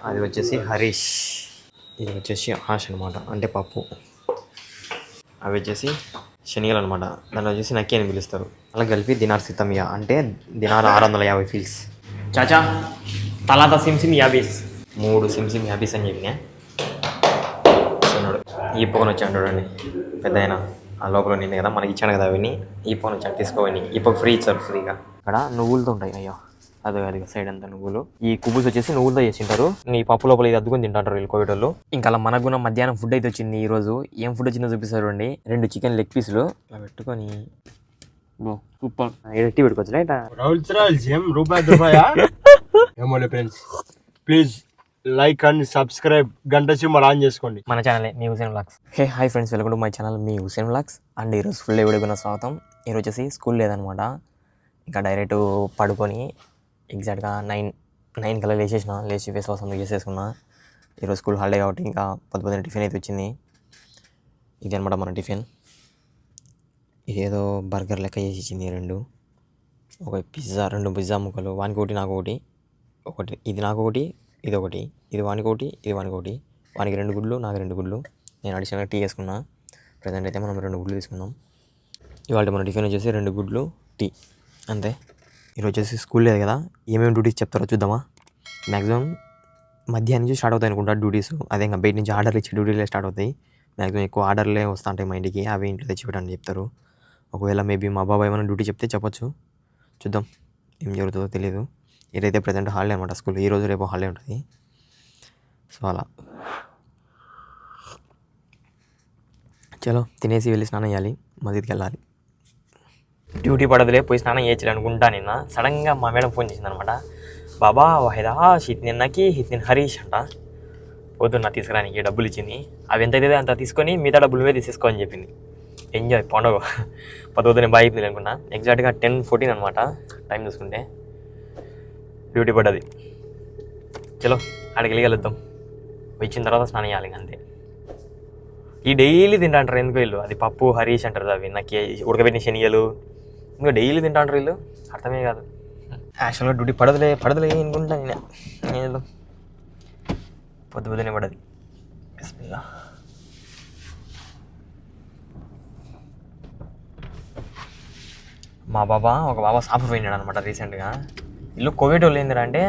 అది వచ్చేసి హరీష్, ఇది వచ్చేసి ఆష్ అనమాట, అంటే పప్పు. అవి వచ్చేసి శనిగలు అనమాట, దాంట్లో వచ్చేసి నక్కి అని పిలుస్తారు. అలా కలిపి దినార్ సితమియా అంటే దినార్ 650 ఫీల్స్. చాచా తలాత సిమ్సిమ్ 50, 3 సిమ్సిమ్ 50 అని చెప్పినా. ఉన్నాడు ఈ పొగను వచ్చాడు చూడండి, పెద్ద ఆయన ఆ లోపల నింది కదా, మనకి ఇచ్చాడు కదా అవన్నీ. ఈ పొగను వచ్చాడు తీసుకోవని, ఈ పొగ ఫ్రీ ఇచ్చారు ఫ్రీగా. ఇక్కడ నువ్వులతో ఉంటాయి. అయ్యో అదే అది సైడ్ అంతా నువ్వులు. ఈ కుబుల్స్ వచ్చేసి నువ్వులతో చేసింటారు. ఈ పప్పు లోపల ఇది అద్దుకొని తింటారు వీళ్ళు కోవిడ్ వాళ్ళు. ఇంకా అలా మనకు కూడా మధ్యాహ్నం ఫుడ్ అయితే వచ్చింది. ఈ రోజు ఏం ఫుడ్ వచ్చిందో చూపిస్తారు అండి. 2 చికెన్ లెగ్ పీసులు అలా పెట్టుకొని సూపర్ ఎట్టి పెట్టుకోవచ్చు. ప్లీజ్ లైక్ అండ్ సబ్స్క్రైబ్, గంట సింబల్ ఆన్ చేసుకోండి. మన ఛానలే మీ Hussain vlogs. Hey hi friends, welcome to my channel మీ హుసేన్ వ్లాగ్స్. అండ్ ఈరోజు ఫుల్ వీడియోగా స్వాగతం. ఈరోజు వచ్చేసి స్కూల్ లేదనమాట, ఇంకా డైరెక్ట్ పడుకొని ఎగ్జాక్ట్గా 9 కల్లా లేచి ఫేస్ వాష్ అందుకు చేసేసుకున్నా. ఈరోజు స్కూల్ హాలిడే కాబట్టి ఇంకా పొద్దున టిఫిన్ అయితే వచ్చింది. ఇది అనమాట మన టిఫిన్. ఇదేదో బర్గర్ లెక్క చేసి ఇచ్చింది. 2 పిజ్జా ముక్కలు, వానికి ఒకటి నాకు ఒకటి, ఇది నాకు ఒకటి, ఇది ఒకటి, ఇది వానికి ఒకటి, ఇది వానికి ఒకటి, వానికి 2 గుడ్లు, నాకు 2 గుడ్లు. నేను అడిషనల్గా టీ వేసుకున్నా. ప్రజెంట్ అయితే మనం 2 గుడ్లు తీసుకున్నాం. ఇవాళ మన టిఫిన్ వచ్చేసి 2 గుడ్లు టీ అంతే. ఈరోజు వచ్చేసి స్కూల్ లేదు కదా, ఏమేమి డ్యూటీస్ చెప్తారో చూద్దామా. మ్యాక్సిమం మధ్యాహ్నం నుంచి స్టార్ట్ అవుతాయి అనుకుంటా డ్యూటీస్. అదే ఇంకా బయట నుంచి ఆర్డర్లు ఇచ్చే డ్యూటీలే స్టార్ట్ అవుతాయి. మ్యాక్సిమం ఎక్కువ ఆర్డర్లే వస్తూ ఉంటాయి మా ఇంటికి, అవి ఇంట్లో తెచ్చిపెట్టని చెప్తారు. ఒకవేళ మేబీ మా బాబాయ్ ఏమైనా డ్యూటీ చెప్తే చెప్పొచ్చు, చూద్దాం ఏం జరుగుతుందో తెలియదు. ఏదైతే ప్రజెంట్ హాలిడే అనమాట స్కూల్, ఈరోజు రేపు హాలిడే ఉంటుంది. సో అలా చలో తినేసి వెళ్ళి స్నానం చేయాలి, మసీద్కి వెళ్ళాలి. డ్యూటీ పడదులే పోయి స్నానం చేయొచ్చు అనుకుంటా. నిన్న సడన్గా మా మేడం ఫోన్ చేసింది అనమాట. బాబా వాహిదా హిత్నిన్నకి హిత్నిన్ హరీష్ అంట, పోతున్నా తీసుకురానికి డబ్బులు ఇచ్చింది. అవి ఎంత అయితే అంత తీసుకొని మిగతా డబ్బులు మీద తీసేసుకో అని చెప్పింది. ఎంజాయ్ పండుగ పొద్దునే బాగా అయిపోయింది అనుకున్నా. ఎగ్జాక్ట్గా 10:14 అనమాట టైం చూసుకుంటే. డ్యూటీ పడ్డది. చలో అక్కడికి వెళ్ళి కలుద్దాం. వచ్చిన తర్వాత స్నానం చేయాలి అంతే. ఈ డైలీ తింటాంటారు ఎందుకు వీళ్ళు, అది పప్పు హరీష్ అంటారు. అవి నాకు ఉడకబెట్టిన శనిగలు ఇంకా డైలీ తింటాంటారు వీళ్ళు, అర్థమే కాదు. యాక్చువల్గా డ్యూటీ పడదులే అనుకుంటా. నేను వెళ్దాం, పొద్దునే పడది. బిస్మిల్లా. ఒక బాబా సాఫర్ పోయినాడు అనమాట రీసెంట్గా. వీళ్ళు కోవిడ్ వాళ్ళు ఏందిరా అంటే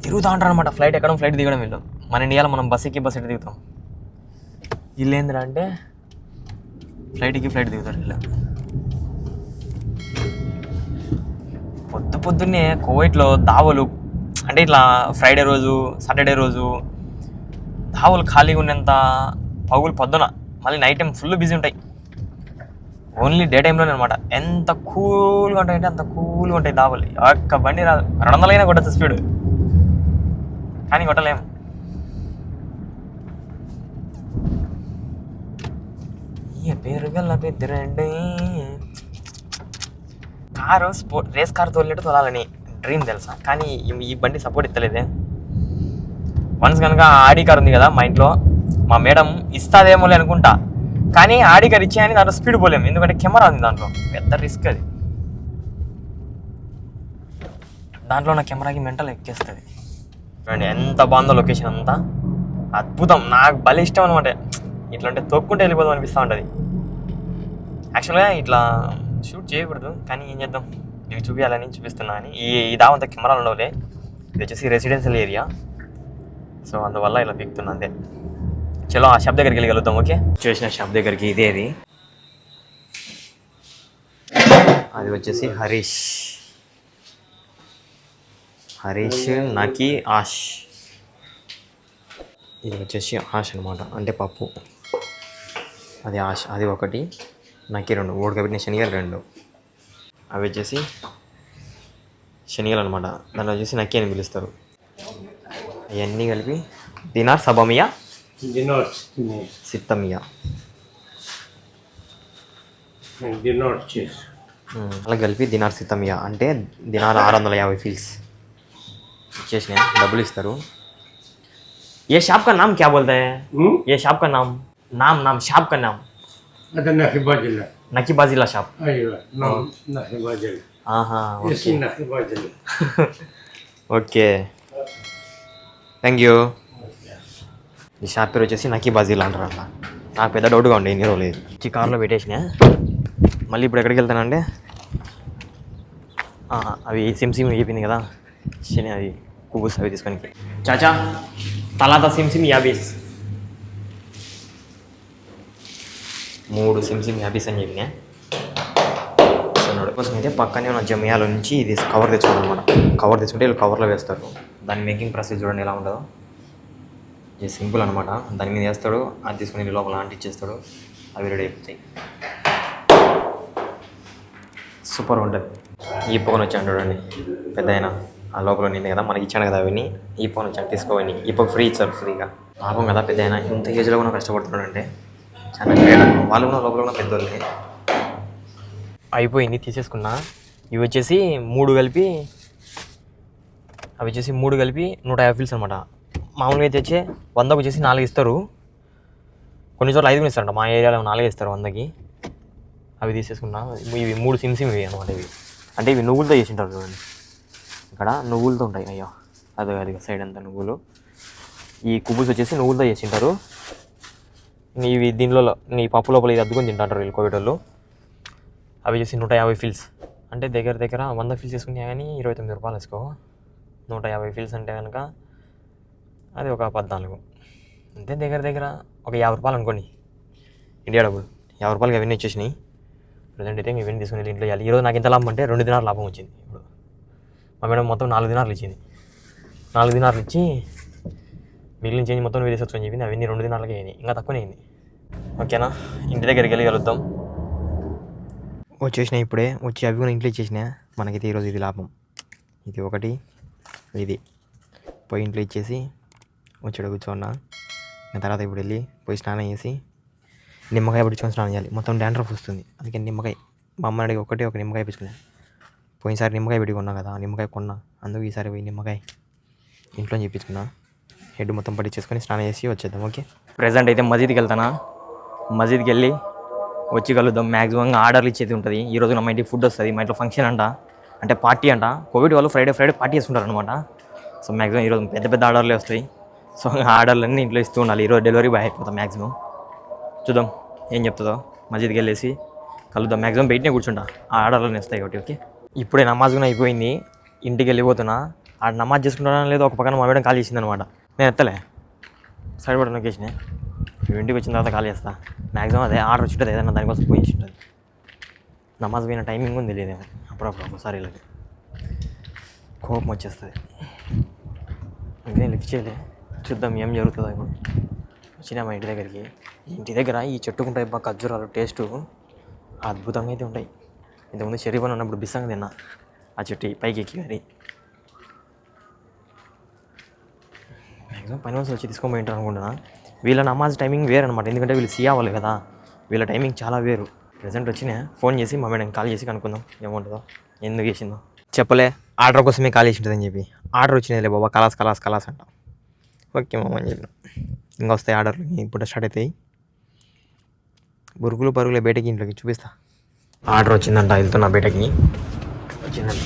తిరుగుతూ ఉంటారు అనమాట, ఫ్లైట్ ఎక్కడం ఫ్లైట్ దిగడం. వీళ్ళు మన ఇండియాలో మనం బస్ ఎక్కి బస్ ఎట్టు దిగుతాం, వీళ్ళు ఏందిరా అంటే ఫ్లైట్కి ఫ్లైట్ దిగుతారు. వీళ్ళు పొద్దున్నే కోవిడ్లో దావలు అంటే ఇట్లా ఫ్రైడే రోజు సాటర్డే రోజు దావలు ఖాళీగా ఉన్నంత పగులు పొద్దున, మళ్ళీ నైట్ టైం ఫుల్ బిజీ ఉంటాయి. ఓన్లీ డే టైంలోనే అనమాట. ఎంత కూల్గా ఉంటాయంటే అంత కూల్గా ఉంటాయి దావలు. ఒక్క బండి రాదు, 200 అయినా కొట్టచ్చు స్పీడ్, కానీ కొట్టలేము. పేరుగల్ల పెద్దరండి. రేస్ కారు తోలినట్టు తోలాలని డ్రీమ్ తెలుసా, కానీ ఈ బండి సపోర్ట్ ఇస్తలేదే. వన్స్ కనుక ఆడి కార్ ఉంది కదా మా ఇంట్లో, మా మేడం ఇస్తాదేమో అనుకుంటా, కానీ ఆడి కార్ ఇచ్చాయని దాంట్లో స్పీడ్ పోలేము, ఎందుకంటే కెమెరా ఉంది దాంట్లో. పెద్ద రిస్క్ అది. దాంట్లో నా కెమెరాకి మెంటల్ ఎక్కేస్తుంది. చూడండి ఎంత బాగుందో లొకేషన్, అంతా అద్భుతం. నాకు భలే ఇష్టం అనమాట. ఇట్లా అంటే తొక్కుంటే వెళ్ళిపోదాం అనిపిస్తూ ఉంటుంది. యాక్చువల్గా ఇట్లా షూట్ చేయకూడదు, కానీ ఏం చేద్దాం, ఇవి చూపించాలని చూపిస్తున్నా. అని ఈ దావంతా కెమెరాలు ఉండవులే. ఇది వచ్చేసి రెసిడెన్షియల్ ఏరియా, సో అందువల్ల ఇలా దిగుతున్నా అంతే. చలో ఆ షాప్ దగ్గరికి వెళ్ళి కలుద్దాం. ఓకే, చూసిన షాప్ దగ్గరికి ఇదే. అది వచ్చేసి హరీష్ నాకి ఆష్. ఇది వచ్చేసి ఆష్ అనమాట, అంటే పప్పు. అది ఆష్, అది ఒకటి, నాకి 2 ఉడకబెట్టిన శనిగలు 2. అవి వచ్చేసి శనిగలు అనమాట, దాంట్లో వచ్చేసి నక్కి అని పిలుస్తారు. అవన్నీ కలిపి దినార్ సబమియా సిత్తమియా. అలా కలిపి దినార్ సిత్తమియా అంటే దినార్ 650 ఫీల్స్ ఇచ్చేసిన డబ్బులు ఇస్తారు. ये शॉप का नाम क्या बोलते हैं? ये शॉप का नाम शॉप का नाम नकीबाजिला शॉप. हाँ ओके. Thank you. ఈ షాప్ పేరు వచ్చేసి నకీ బాజీలు అంటారు అట్లా. నాకు పెద్ద డౌట్గా ఉండే ఇన్ని రోజులు వచ్చి కార్లో పెట్టేసిన. మళ్ళీ ఇప్పుడు ఎక్కడికి వెళ్తానంటే అవి సిమ్ అయిపోయింది కదా శని, అవి కుబూస్ అవి తీసుకొని చాచా తలాత సిమ్ యాబీస్ 3 సిమ్ యాబీస్ అని చెప్పినా. సో నోటి కోసం అయితే పక్కనే ఉన్న జమియాల నుంచి ఇది కవర్ తెచ్చుకోవాలి అనమాట. కవర్ తెచ్చుకుంటే వీళ్ళు కవర్లో వేస్తారు. దాని మేకింగ్ ప్రాసెస్ చూడండి ఎలా ఉంటుందో. ఇది సింపుల్ అనమాట. దాని మీద వేస్తాడు, అది తీసుకుని లోపల అంటిచ్చేస్తాడు, అవి రెడీ అయిపోతాయి. సూపర్ ఉంటుంది. ఈ పొగను వచ్చాను చూడండి పెద్ద అయినా ఆ లోపల నిండి కదా మనకి ఇచ్చాను కదా అవన్నీ. ఈ పొగను వచ్చాను తీసుకోవని. ఈ పొగ ఫ్రీ ఇచ్చారు ఫ్రీగా. పాపం కదా పెద్ద అయినా ఇంత ఏజ్లో కూడా కష్టపడుతున్నాడు అంటే చాలా గ్రేట్. వాళ్ళు కూడా లోపల కూడా పెద్దోళ్ళే. అయిపోయింది తీసేసుకున్నా. ఇవి వచ్చేసి 3 కలిపి, అవి వచ్చేసి 3 కలిపి 150 ఫీల్స్ అనమాట. మామూలుగా అయితే వచ్చి 100కు వచ్చేసి 4 ఇస్తారు, కొన్ని చోట్ల 5 ఇస్తారంట. మా ఏరియాలో 4 ఇస్తారు 100కి. అవి తీసేసుకున్నా. ఇవి 3 సిమ్స్ ఇవి అనమాట. ఇవి అంటే ఇవి నువ్వులతో చేసింటారు చూడండి. ఇక్కడ నువ్వులతో ఉంటాయి. అయ్యో అది సైడ్ అంతా నువ్వులు. ఈ కుబుస్ వచ్చేసి నువ్వులతో చేసింటారు. ఇవి దీనిలో నీ పప్పు లోపల ఇది అద్దుకొని తింటారు వీళ్ళు కోవిడ్ వాళ్ళు. అవి వచ్చేసి 150 ఫీల్స్ అంటే దగ్గర 100 ఫీల్స్ వేసుకున్నా కానీ 29 రూపాయలు వేసుకో. 150 ఫీల్స్ అంటే కనుక అది ఒక 14 అంతే. దగ్గర ఒక 50 రూపాయలు అనుకోండి ఇండియా డబ్బులు. 50 రూపాయలకి అవన్నీ వచ్చేసినాయి. ప్రజెంట్ అయితే ఇవన్నీ తీసుకుని ఇంట్లో ఇవ్వాలి. ఈరోజు నాకు ఎంత లాభం అంటే 2 దినాలు లాభం వచ్చింది. ఇప్పుడు మా మేడం మొత్తం 4 దినాలు ఇచ్చింది. 4 దినాలు ఇచ్చి మిగిలిన చేంజ్ మొత్తం వేసేవచ్చు అని చెప్పింది. అవన్నీ 2 దినాలకే అయింది, ఇంకా తక్కువనే అయింది. ఓకేనా, ఇంటి దగ్గరికి వెళ్ళి కలుద్దాం. వచ్చేసినాయి ఇప్పుడే. వచ్చి అవి కూడా ఇంట్లో ఇచ్చేసినా. మనకైతే ఈరోజు ఇది లాభం. ఇది ఒకటి, ఇది పోయి ఇంట్లో ఇచ్చేసి వచ్చాడు కూర్చోన్నా. తర్వాత ఇప్పుడు వెళ్ళి పోయి స్నానం చేసి నిమ్మకాయ పట్టించుకొని స్నానం చేయాలి. మొత్తం డాండ్రఫ్ వస్తుంది, అందుకే నిమ్మకాయ మా అమ్మని అడిగి ఒక నిమ్మకాయ పెట్టుకున్నాను. పోయినసారి నిమ్మకాయ పెట్టి కొన్నా కదా, నిమ్మకాయ కొన్నా. అందుకు ఈసారి పోయి నిమ్మకాయ ఇంట్లో చెప్పించుకున్నా. హెడ్ మొత్తం పట్టించేసుకొని స్నానం చేసి వచ్చేద్దాం. ఓకే, ప్రెజెంట్ అయితే మసీద్కి వెళ్తానా. మసీద్కి వెళ్ళి వచ్చి కలుద్దాం. మ్యాక్సిమం ఆర్డర్లు ఇచ్చేది ఉంటుంది. ఈరోజు మా ఇంటికి ఫుడ్ వస్తుంది. మా ఇంట్లో ఫంక్షన్ అంట, అంటే పార్టీ అంట. కోవిడ్ వాళ్ళు ఫ్రైడే పార్టీ చేసుకుంటారు అనమాట. సో మ్యాక్సిమం ఈరోజు పెద్ద ఆర్డర్లే వస్తాయి. సో ఆర్డర్లన్నీ ఇంట్లో ఇస్తూ ఉండాలి. ఈరోజు డెలివరీ బాయ్ అయిపోతాం మ్యాక్సిమం. చూద్దాం ఏం చెప్తుందో. మసీద్కి వెళ్ళేసి కలుద్దాం. మ్యాక్సిమం బయటనే కూర్చుంటా, ఆ ఆర్డర్లన్నీ వస్తాయి ఒకటి. ఓకే, ఇప్పుడే నమాజ్ కూడా అయిపోయింది. ఇంటికి వెళ్ళిపోతున్నా. ఆ నమాజ్ చేసుకుంటానో లేదో ఒక పక్కన మా మేడం కాల్ చేసింది అనమాట. నేను ఎత్తలే, సైడ్ పడిన లొకేషన్. ఇంటికి వచ్చిన తర్వాత కాల్ చేస్తా. మ్యాక్సిమం అదే ఆర్డర్ వచ్చింటుంది, ఏదైనా దానికోసం పోయి చేసి ఉంటుంది. నమాజ్ పోయిన టైమింగ్ ఉంది తెలియదు. అప్పుడప్పుడు ఒకసారి ఇలాగే కోపం వచ్చేస్తుంది. అందుకే లిఫ్ట్ చేయలే. చూద్దాం ఏం జరుగుతుందో. ఇప్పుడు వచ్చినా మా ఇంటి దగ్గరికి. ఇంటి దగ్గర ఈ చెట్టుకుంటాయి బాగా ఖర్జూరాలు, టేస్టు అద్భుతంగా అయితే ఉంటాయి. ఇంతకుముందు షరీఫ్ ఉన్నప్పుడు బిస్సంగా తిన్నా ఆ చెట్టు పైకి ఎక్కి. కానీ మ్యాక్సిమం పని వచ్చి తీసుకొని పోయింటారు అనుకుంటున్నా. వీళ్ళ నమాజ్ టైమింగ్ వేరు అనమాట, ఎందుకంటే వీళ్ళు సియా వాళ్ళు కదా. వీళ్ళ టైమింగ్ చాలా వేరు. ప్రజెంట్ వచ్చినా ఫోన్ చేసి మా మేడం కాల్ చేసి కనుక్కుందాం ఏముంటుందో, ఎందుకు చేసిందో. చెప్పలే ఆర్డర్ కోసమే కాల్ చేసి ఉంటుందని చెప్పి. ఆర్డర్ వచ్చినాయిలే బాబా, కలాస్ అంట. ఓకే మామ అని చెప్పిన. ఇంకా వస్తాయి ఆర్డర్లు, ఇప్పుడు స్టార్ట్ అవుతాయి. పరుగులే బయటకి ఇంట్లోకి చూపిస్తా. ఆర్డర్ వచ్చిందంట, వెళ్తున్నా బయటకి. వచ్చిందంట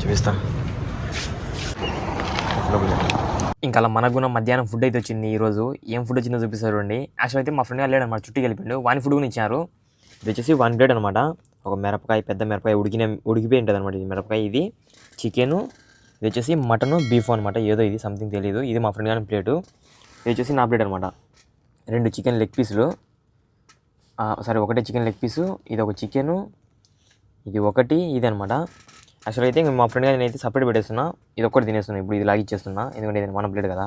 చూపిస్తా. ఇంకా అలా మనకు కూడా మధ్యాహ్నం ఫుడ్ అయితే వచ్చింది. ఈరోజు ఏం ఫుడ్ వచ్చిందో చూపిస్తారు చూడండి. యాక్చువల్ అయితే మా ఫ్రెండ్ వెళ్ళాడు అనమాట, చుట్టూ వెళ్ళిపోయిండు. వాని ఫుడ్ కూడా ఇచ్చారు. ఇది వచ్చేసి 1 ప్లేట్ అనమాట. ఒక మిరపకాయ, పెద్ద మిరపకాయ ఉడికిపోయి ఉంటుంది అనమాట. ఇది మిరపకాయ, ఇది చికెను, ఇది వచ్చేసి మటను, బీఫ్ అనమాట. ఏదో ఇది సంథింగ్ తెలియదు. ఇది మా ఫ్రెండ్ కానీ ప్లేటు. ఇది వచ్చేసి నా ప్లేట్ అనమాట. 2 చికెన్ లెగ్ పీసులు, ఒకటే చికెన్ లెగ్ పీసు. ఇది ఒక చికెను, ఇది ఒకటి, ఇది అనమాట. యాక్చువల్ అయితే మా ఫ్రెండ్ గారు నేనైతే సపరేట్ పెట్టేస్తున్నా. ఇది ఒక్కటి తినేస్తున్నా. ఇప్పుడు ఇది లాగిచ్చేస్తున్నా, ఎందుకంటే ఇది మన ప్లేట్ కదా.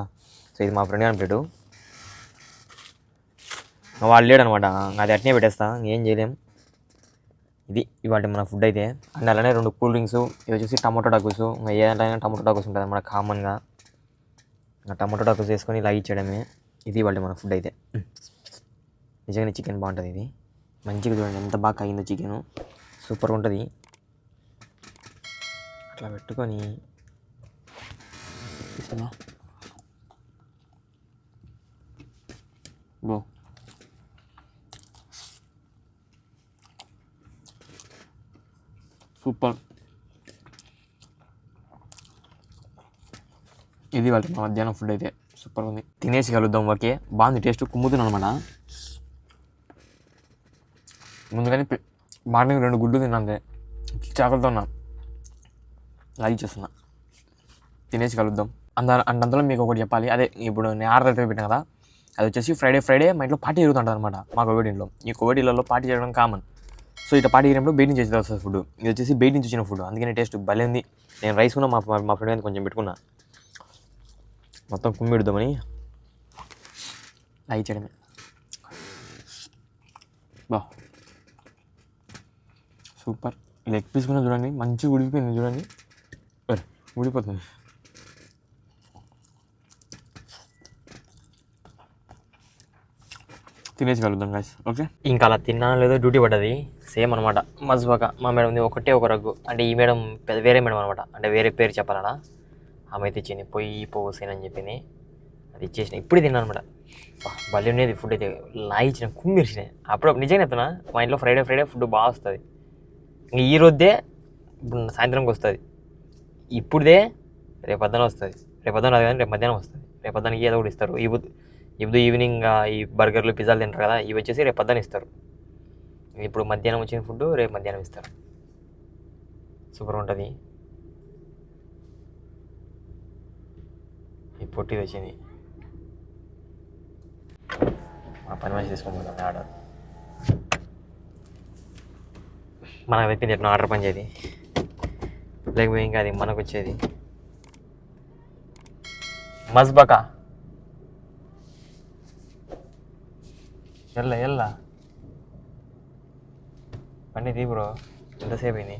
సో ఇది మా ఫ్రెండ్ గారి ప్లేటు. వాళ్ళు లేడు అనమాట, అది అట్నే పెట్టేస్తా, ఏం చేయలేం. ఇది ఇవాళ మన ఫుడ్ అయితే. అండ్ అలానే 2 కూల్ డ్రింక్స్. ఇది వచ్చేసి టమాటో టాకోస్. ఇంకా ఏదైనా టమాటో టాకోస్ ఉంటుంది అనమాట కామన్గా. ఇంకా టమాటో టాకోస్ వేసుకొని లాగిచ్చేయడమే. ఇది ఇవాళ మన ఫుడ్ అయితే. నిజంగానే చికెన్ బాగుంటుంది. ఇది మంచిగా చూడండి ఎంత బాగా కాగిందో చికెను, సూపర్గా ఉంటుంది. అట్లా పెట్టుకొని సూపర్. ఇది వాళ్ళ మా మధ్యాహ్నం ఫుడ్ అయితే సూపర్ ఉంది. తినేసి కలుద్దాం. ఓకే, బాగుంది టేస్ట్, కుమ్ముతున్నాను అనమాట. ముందుగానే మార్నింగ్ 2 గుడ్లు తిన్నాంతే, చాకలతో ఉన్నా, లైక్ చేస్తున్నా. తినేసి కలుద్దాం. అంతలో మీకు ఒకటి చెప్పాలి. అదే ఇప్పుడు నేను ఆర్డర్ అయితే పెట్టాను కదా, అది వచ్చేసి ఫ్రైడే మా ఇంట్లో పార్టీ జరుగుతుంటుంది అనమాట. మా కోవిడ్ ఇంట్లో. ఈ కోవిడ్ ఇళ్ళలో పార్టీ చేయడం కామన్. సో ఇట్లా పార్టీ చేయడంలో బయట నుంచి వచ్చేది వస్తుంది ఫుడ్. ఇది వచ్చేసి బయట నుంచి వచ్చిన ఫుడ్, అందుకనే టేస్ట్ భలే ఉంది. నేను రైస్ కూడా మా ఫ్రెండ్ కొంచెం పెట్టుకున్నా, మొత్తం కుమ్మిడుద్దామని లైక్ చేయడమే. బా సూపర్. లెగ్ పీస్ కూడా చూడండి, మంచిగా ఉడికిపోయింది చూడండి, ఉడిపోతుంది. తినేసి కలుద్దాం గాయ్స్. ఓకే, ఇంకా అలా తిన్నా లేదో డ్యూటీ పడ్డది సేమ్ అనమాట. మజ్బాక మా మేడం ఒకటే ఒక రగ్గు, అంటే ఈ మేడం వేరే మేడం అనమాట, అంటే వేరే పేరు చెప్పాలన్నా. ఆమె అయితే ఇచ్చింది, పోసేనని చెప్పింది, అది ఇచ్చేసిన. ఇప్పుడే తిన్నాను అనమాట. భలే ఉండేది ఫుడ్ అయితే, లాయించిన కుమ్మిరిచినాయి. అప్పుడు నిజంగా చెప్తున్నా, మా ఇంట్లో ఫ్రైడే ఫుడ్ బాగా వస్తుంది. ఇంక ఈ రోజే ఇప్పుడు సాయంత్రంకి వస్తుంది, ఇప్పుడుదే రేపొద్దున వస్తుంది, రేపొద్దున రాదు కానీ రేపు మధ్యాహ్నం వస్తుంది. రేపొద్దునకి ఏదో ఒకటి ఇస్తారు. ఇప్పుడు ఈవినింగ్ ఈ బర్గర్లు పిజ్జాలు తింటారు కదా, ఇవి వచ్చేసి రేపు పొద్దున ఇస్తారు. ఇప్పుడు మధ్యాహ్నం వచ్చిన ఫుడ్ రేపు మధ్యాహ్నం ఇస్తారు. సూపర్ ఉంటుంది. ఈ పొట్టిది వచ్చింది, మా పని మనిషి తీసుకుంటున్నాం ఆర్డర్. మనకు చెప్పింది ఎట్లా ఆర్డర్ పని చేయది, లేకపోతే ఇంకా అది మనకు వచ్చేది. మజ్బకా ఎల్లా బండి తీ బ్రో, ఎంతసేపు అయింది.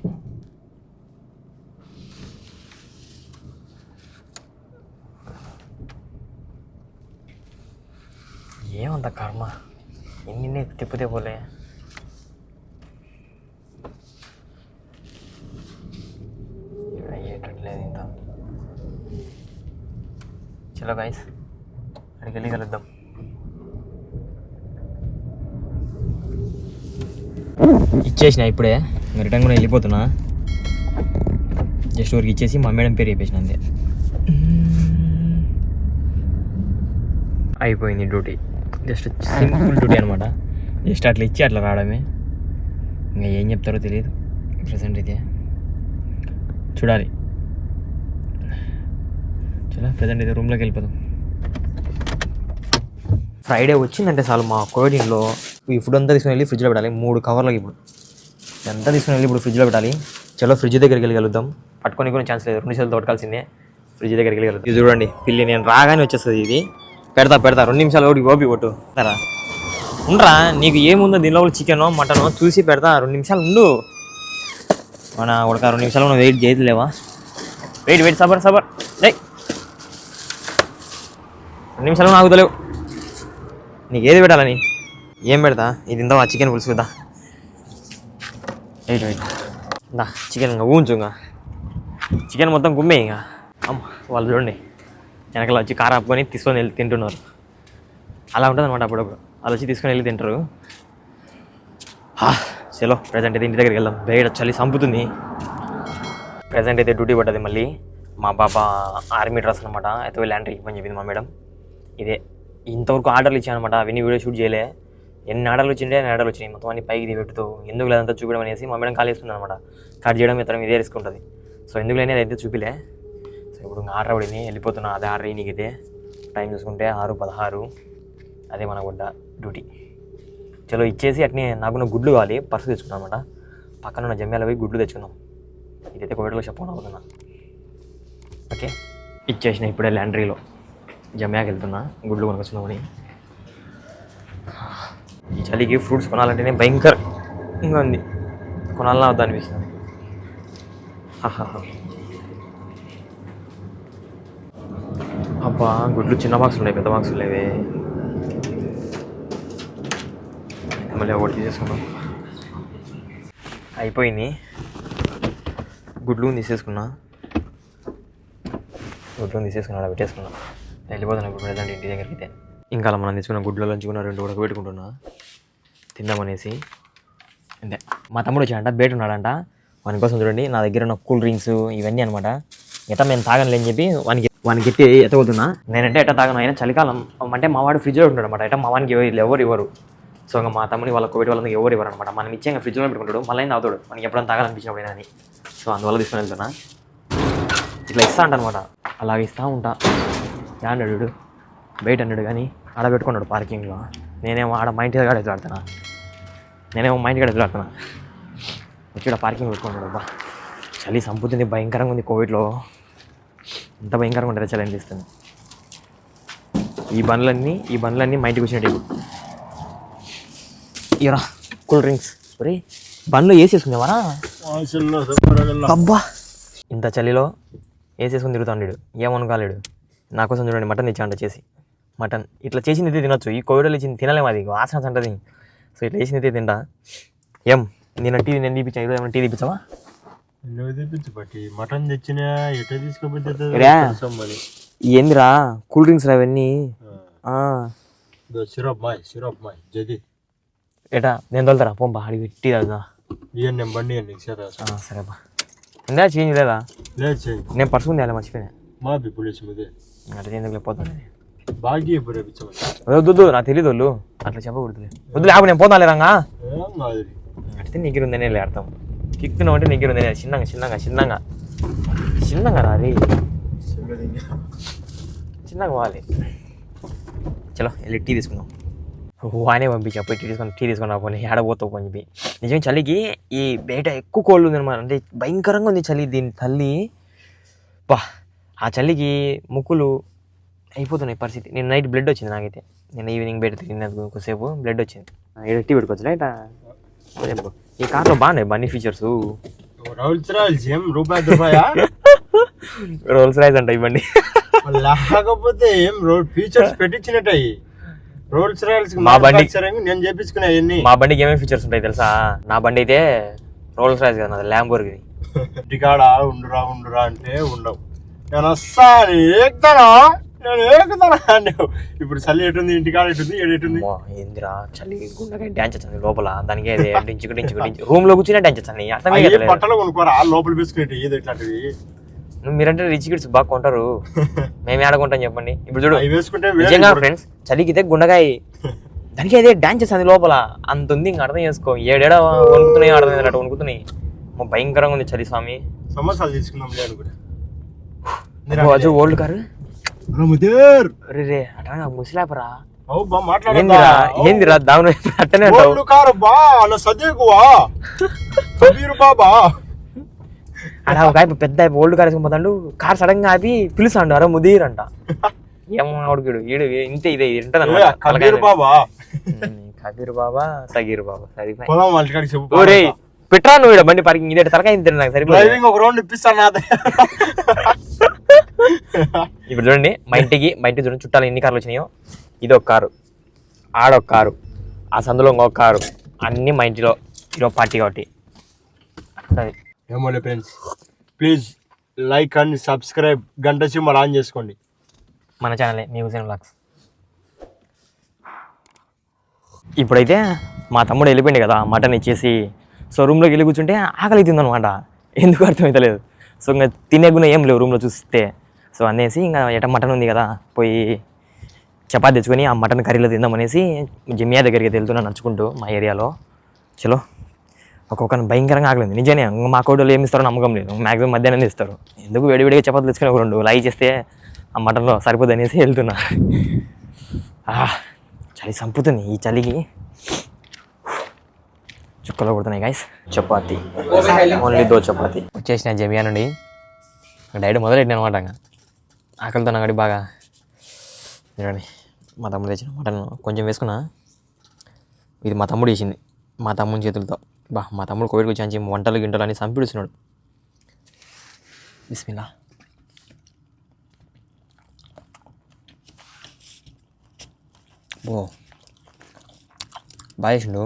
ఏమంత కర్మ, ఎన్ని తిప్పితే పోలే. అయ్యేటట్లేదు ఇంత. చలో గైస్, అక్కడికి వెళ్ళి కలుద్దాం. ఇచ్చేసిన ఇప్పుడే, రిటర్న్ కూడా వెళ్ళిపోతున్నా. జస్ట్ ఊరికి ఇచ్చేసి మా మేడం పేరు చెప్పేసిన అంతే. అయిపోయింది డ్యూటీ. జస్ట్ సింపుల్ డ్యూటీ అనమాట. జస్ట్ అట్లా ఇచ్చి అట్లా రావడమే. ఇంకా ఏం చెప్తారో తెలియదు ప్రజెంట్ అయితే, చూడాలి. చలో ప్రజెంట్ అయితే రూమ్లోకి వెళ్ళిపోదాం. ఫ్రైడే వచ్చిందంటే చాలు మా కోవిడ్లో ఈ ఫుడ్ అంతా తీసుకుని వెళ్ళి ఫ్రిడ్జ్లో పెట్టాలి. 3 కవర్లకి ఇప్పుడు ఎంత తీసుకుని వెళ్ళి ఇప్పుడు ఫ్రిడ్జ్లో పెట్టాలి. చలో ఫ్రిడ్జ్ దగ్గరికి వెళ్ళగలుగుతాం. పట్టుకొని కూడా ఛాన్స్ లేదు, 2 నిమిషాలు తోటకాల్సిందే. ఫ్రిడ్జ్ దగ్గరికి వెళ్ళగలుగుతాం. ఇది చూడండి పిల్లి, నేను రాగానే వచ్చేస్తుంది. ఇది పెడతా 2 నిమిషాలు ఓపి కొట్టు సరా ఉండరా. నీకు ఏముందో దీనిలో చికెనో మటనో చూసి పెడతా. 2 నిమిషాలు ఉండు. మన ఒక 2 నిమిషాలు మనం వెయిట్ చేయలేవా? వెయిట్ సబర్ రే, 2 నిమిషాలు ఆగుతలేవు. నీకు ఏది పెట్టాలని? ఏం పెడతా? ఇది ఇంత చికెన్ పులుసు దా. వెయిట్ దా, చికెన్ ఇంకా ఊంచు. ఇంకా చికెన్ మొత్తం గుమ్మే. ఇంకా అమ్మ వాళ్ళు చూడండి వెనకాల వచ్చి కారం ఆపుకొని తీసుకొని వెళ్ళి తింటున్నారు. అలా ఉంటుంది అనమాట. అప్పుడప్పుడు వాళ్ళు వచ్చి తీసుకొని వెళ్ళి తింటారు. చలో ప్రజెంట్ అయితే ఇంటి దగ్గరికి వెళ్దాం. బయట చలి సంపుతుంది. ప్రజెంట్ అయితే డ్యూటీ పడ్డది మళ్ళీ. మా పాప ఆర్మీ డ్రెస్ అనమాట. అయితే వెళ్ళి ల్యాండ్రీకి పని చెప్పింది మా మేడం. ఇదే ఇంతవరకు ఆర్డర్లు ఇచ్చాను అనమాట. అవన్నీ వీడియో షూట్ చేయలే. ఎన్ని ఆర్డర్లు వచ్చిండే అన్ని ఆర్డర్లు వచ్చినాయి. మొత్తం అన్ని పైకి పెట్టుతూ ఎందుకు లేదంతా చూపించడం అనేసి మా మేడం కాల్ చేస్తుంది అనమాట. కట్ చేయడం ఇతరం ఇదే రిస్క్ ఉంటుంది. సో ఎందుకు లేని అదైతే చూపిలే. సో ఇప్పుడు ఆర్డర్ పడింది, వెళ్ళిపోతున్నా. అదే ఆర్డర్ నీకైతే టైం చూసుకుంటే 6:16. అదే మన గుడ్డ డ్యూటీ. చలో ఇచ్చేసి అట్నే నాకున్న గుడ్లు కావాలి. పర్సు తెచ్చుకున్నాను అనమాట. పక్కన ఉన్న జమ్యాల పోయి గుడ్లు తెచ్చుకుందాం. ఇదైతే కోవిడ్లో చెప్పకుండా అవుతున్నా. ఓకే, ఇచ్చేసిన ఇప్పుడే ల్యాండ్రీలో. జమ్యాకి వెళ్తున్నా గుడ్లు కొనుకొచ్చుకుందామని. ఈ చలికి ఫ్రూట్స్ కొనాలంటేనే భయంకరంగా ఉంది. కొనాలన్నా వద్దా అనిపిస్తుంది. అబ్బా గుడ్లు చిన్న బాక్సులు ఉన్నాయి, పెద్ద బాక్సులు లేవే. మళ్ళీ ఒకటి తీసేసుకున్నాం. అయిపోయింది. గుడ్లు తీసేసుకున్నా. అలా పెట్టేసుకున్నా. వెళ్ళిపోతున్నా ఇప్పుడు ప్రజెంట్ ఇంటి దగ్గరికి. అయితే ఇంకా అలా మనం తెచ్చుకున్న గుడ్లలో లంచుకున్న 2 ఉడకబెట్టుకుంటున్నా తిందామనేసి. అంతే. మా తమ్ముడు వచ్చాడంట, బయట ఉన్నాడంట. వాని కోసం చూడండి నా దగ్గర ఉన్న కూల్ డ్రింక్స్ ఇవన్నీ అనమాట. మిగతా మేము తాగనులేని చెప్పి వానికి వానికి ఎట్టి ఎత్తగొద్దున్నా నేనంటే ఎట్ట తాగను అయినా చలికాలం అంటే మా వాడు ఫ్రిడ్జ్లో ఉంటాడు అనమాట ఎట్ట మా వానికి ఎవరు ఇవ్వరు సో ఇంకా మా తమ్ముని వాళ్ళ కోవిడ్ వాళ్ళకి ఎవరు ఇవ్వరు అనమాట మనం ఇచ్చే ఇంకా ఫ్రిడ్జ్లో పెట్టుకుంటాడు మళ్ళీ తాగుతాడు మనకి ఎప్పుడైనా తాగాలనిపించినప్పుడు అని సో అందువల్ల తీసుకుని వెళ్తున్నా ఇట్లా ఇస్తా అంట అలాగ ఇస్తూ ఉంటా అన్నాడు బయట అన్నాడు కానీ ఆడ పెట్టుకున్నాడు పార్కింగ్లో నేనేమో ఆడ మా ఇంటి దగ్గర ఎదురాడుతున్నా వచ్చి పార్కింగ్ పెట్టుకున్నాడు అబ్బా చలి సంపుతుంది భయంకరంగా ఉంది కోవిడ్లో ఎంత భయంకరంగా ఉంటుంది చలి అనిపిస్తుంది ఈ బండ్లన్నీ మా ఇంటికి వచ్చినట్టు ఇరా కూల్ డ్రింక్స్ ఒరే బండ్లో వేసేసుకునేవారా అబ్బా ఇంత చలిలో వేసేసుకుని తిరుగుతాడు ఏమనుకోలేడు నా కోసం చూడండి మటన్ తెచ్చాంట చేసి మటన్ ఇట్లా చేసింది అయితే తినొచ్చు ఈ కోవిడ్లో ఇచ్చింది తినలేము అది వాసన అంటది సో ఇట్లా వేసింది అయితే తింటా నేను టీ నేను తీపించాను ఈరోజు ఏమైనా టీ తీపించావా మటన్ తెచ్చినా ఎట్లా తీసుకోపోతే ఏందిరా కూల్ డ్రింక్స్ రా అవన్నీ సిరప్ మాయ్ జది ఏటా నేను తోలుతారా పంపా అడిగి టీ తాగుతా ఇవన్నీ బండి సరేపా ఇందా చేంజ్ లేదా లేదు చేంజ్ నేను పర్సు ఉంది అలా మర్చిపోయినా మా పోలీసు మీద అట్లా ఎందుకు లేకపోతాను బాగా వద్దు నాకు తెలియదు వాళ్ళు అట్లా చెప్పకూడదులే వద్దు లేకపోతే నేను పోతాను లేరంగా అడితే నీకిరుందనే అర్థం కిక్కుతున్నావు అంటే నీకిరుందనే చిన్నగా రాది చిన్నగా పోవాలి చలో వెళ్ళి టీ తీసుకుందాం వానే పంపించా పోయి టీ తీసుకున్నా పోనీ ఏడబోతావు అని చెప్పి నిజమే చలికి ఈ బయట ఎక్కువ కోల్డ్ ఉంది అనమాట అంటే భయంకరంగా ఉంది చలి దీని తల్లి బా ఆ చలికి ముక్కులు అయిపోతున్నాయి పరిస్థితి నేను నైట్ బ్లడ్ వచ్చింది నాకైతే నేను ఈవినింగ్ బయట తిరిగినందుకు కొద్దిసేపు బ్లడ్ వచ్చింది టీ పెట్టుకోవచ్చు రైట్ ఈ కార్లో బాగున్నాయి బన్నీ ఫీచర్స్ రోల్స్ రాయిస్ అంట ఇవ్వండి లేకపోతే ఏం ఫీచర్స్ పెట్టించినట్టాయి రోల్స్ రాయిల్స్ మా బండి నేను చేపించుకున్నా మా బండికి ఏమేమి ఫీచర్స్ ఉంటాయి తెలుసా నా బండి అయితే రోల్స్ రాయిస్ కదా నాది ల్యాంబోర్గిని ఇంటికాడ ఉండురా అంటే ఉండవు నేను వస్తాను ఎక్కుతానా ఇప్పుడు చలి ఎటుంది ఇంటికాడ ఎటుంది ఎటుంది ఏందిరా చలి గుండెగా డాన్స్ వచ్చింది లోపల దానికి డించుకు రూమ్ లో కూర్చుని డాన్స్ వచ్చింది అర్థమే బట్టలు కొనుక్కోరా లోపల వేసుకునేటి ఏదో ఇట్లాంటివి మీరంటే రిచ్ కిడ్స్ బాగా కొంటారు మేమే ఆడుకుంటాం చెప్పండి ఇప్పుడు చూడు నిజంగా ఫ్రెండ్స్ చలికితే గుండెకాయ దానికి అదే డాన్స్ చేస్తుంది లోపల అంత ఉంది ఇంకా అర్థం చేసుకో ఏడేడ వణుకుతున్నాయి అర్థం అట్లా వణుకుతున్నాయి భయంకరంగా ఉంది చలి స్వామి సమోసాలు తీసుకుందాం ఓల్డ్ కారు రే అట్లా ముసిలాపరా ఏందిరా దాని అట్టనే అలా ఒక పెద్ద ఓల్డ్ కార్ వేసుకుని పోతాడు కార్ సడన్ గా ఆపి పిలుస్తాడు అరే ముదీర్ అంట ఏమో అడుగుడు ఈడు ఇంతే ఇదే ఉంటది కబీర్ బాబా సగీర్ బాబా సరిపోయి పెట్టరా నువ్వు ఇక్కడ బండి పార్కింగ్ ఇదే తరకాయ ఇంత నాకు సరిపోయి ఒక రౌండ్ ఇప్పిస్తాను ఇప్పుడు చూడండి మా ఇంటికి చూడండి చుట్టాలు ఎన్ని కార్లు వచ్చినాయో ఇది ఒక కారు ఆడొక కారు ఆ సందులో ఇంకొక కారు అన్ని మా ఇంటిలో ఈరోజు పార్టీ కాబట్టి ఏమో friends please like and subscribe గంట సింబల్ ఆన్ చేసుకోండి మన ఛానలే మీ హుసేన్ వ్లాగ్స్. ఇప్పుడైతే మా తమ్ముడు వెళ్ళిపోయింది కదా మటన్ ఇచ్చేసి సో రూమ్లోకి వెళ్ళి కూర్చుంటే ఆకలి తిందనమాట ఎందుకు అర్థమవుతలేదు సో ఇంకా తినే గుణ ఏం లేవు రూమ్లో చూస్తే సో అనేసి ఇంకా ఎట మటన్ ఉంది కదా పోయి చపాతి తెచ్చుకొని ఆ మటన్ కర్రీలో తిందామనేసి జిమ్మియా దగ్గరికి వెళ్తున్నాను నడుచుకుంటూ మా ఏరియాలో చలో ఒక్కొక్కరిని భయంకరంగా ఆగలేదు నిజమే మా కోడలు ఏమి ఇస్తారో నమ్మకం లేదు మ్యాక్సిమం మధ్యాహ్నం ఇస్తారు ఎందుకు వేడివేడిగా చపాతీలు తెచ్చుకొని ఒక 2 లై చేస్తే ఆ మటన్లో సరిపోదు అనేసి వెళ్తున్నా చలి సంపుతుంది ఈ చలికి చుక్కలో కొడుతున్నాయి గైస్ చపాతి ఓన్లీ 2 చపాతి వచ్చేసిన జమియా నుండి డైరెక్ట్ మొదలెట్టిన అనమాట ఇంకా ఆకలితో నాగడి బాగా చూడండి మా తమ్ముడు తెచ్చిన మటన్ కొంచెం వేసుకున్నా ఇది మా తమ్ముడు వేసింది మా తమ్ముని చేతులతో మా తమ్ముడు కోవిడ్కి వచ్చి వంటలు గింటలు అని చంపిడుస్తున్నాడు బిస్మిల్లా బాగా వేసిండు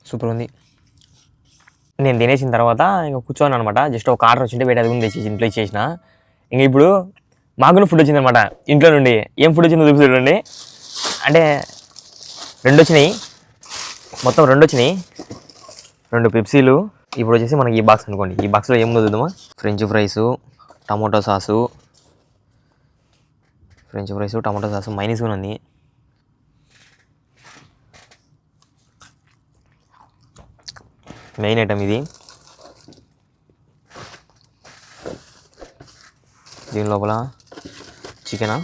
సూపర్ ఉంది నేను తినేసిన తర్వాత ఇంకా కూర్చోను అనమాట జస్ట్ ఒక ఆర్డర్ వచ్చింటే బయట అది కూడా తెచ్చేసి ఇంట్లో ఇచ్చేసిన ఇంక ఇప్పుడు మాకు ఫుడ్ వచ్చిందనమాట ఇంట్లో నుండి ఏం ఫుడ్ వచ్చిందో చూపిస్తుండండి అంటే 2 వచ్చినాయి మొత్తం 2 వచ్చినాయి 2 పెప్సీలు ఇప్పుడు వచ్చేసి మనకి ఈ బాక్స్ అనుకోండి, ఈ బాక్స్లో ఏముందో చూద్దామా. French fries, tomato sauce, mayonnaise కూడా ఉంది. మెయిన్ ఐటమ్ ఇది. దీని లోపల చికెనా,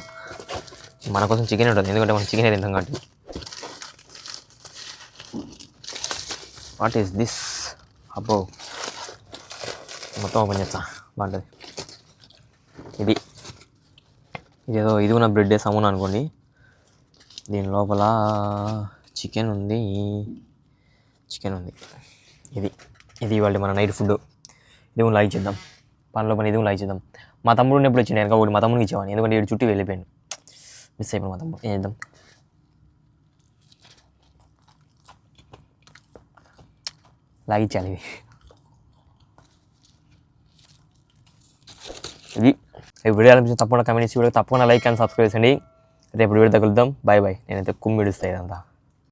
మన కోసం చికెన్ ఉంటుంది, ఎందుకంటే మనం చికెనే తింటాం కాబట్టి. What is this? అబ్బో, మొత్తం ఓపెన్ చేస్తా, బాగుంటుంది. ఇదేదో ఇది కూడా బ్రెడ్ సమూన అనుకోండి. దీని లోపల చికెన్ ఉంది. ఇది ఇవాళ మన నైట్ ఫుడ్. ఇది కూడా లైక్ చేద్దాం, పనిలో పని ఇది కూడా లైక్ చేద్దాం. మా తమ్ముడు ఎప్పుడు వచ్చింది వెనక ఒకటి మా తమ్ముడికి ఇచ్చేవాడిని, ఎందుకంటే ఏడు చుట్టూ వెళ్ళిపోయాడు, మిస్ అయిపోయాడు మా తమ్ముడు. ఏం చేద్దాం, లాగిచ్చాలి ఇది. ఈ వీడియో అనిపించింది తప్పకుండా కమెంట్ చేసి, వీడియో తప్పకుండా లైక్ అండ్ సబ్స్క్రైబ్ చేయండి. రేపు వీడియో తగులుద్దాం. Bye bye. నేనైతే కుమ్మిడుస్తాయి ఇదంతా.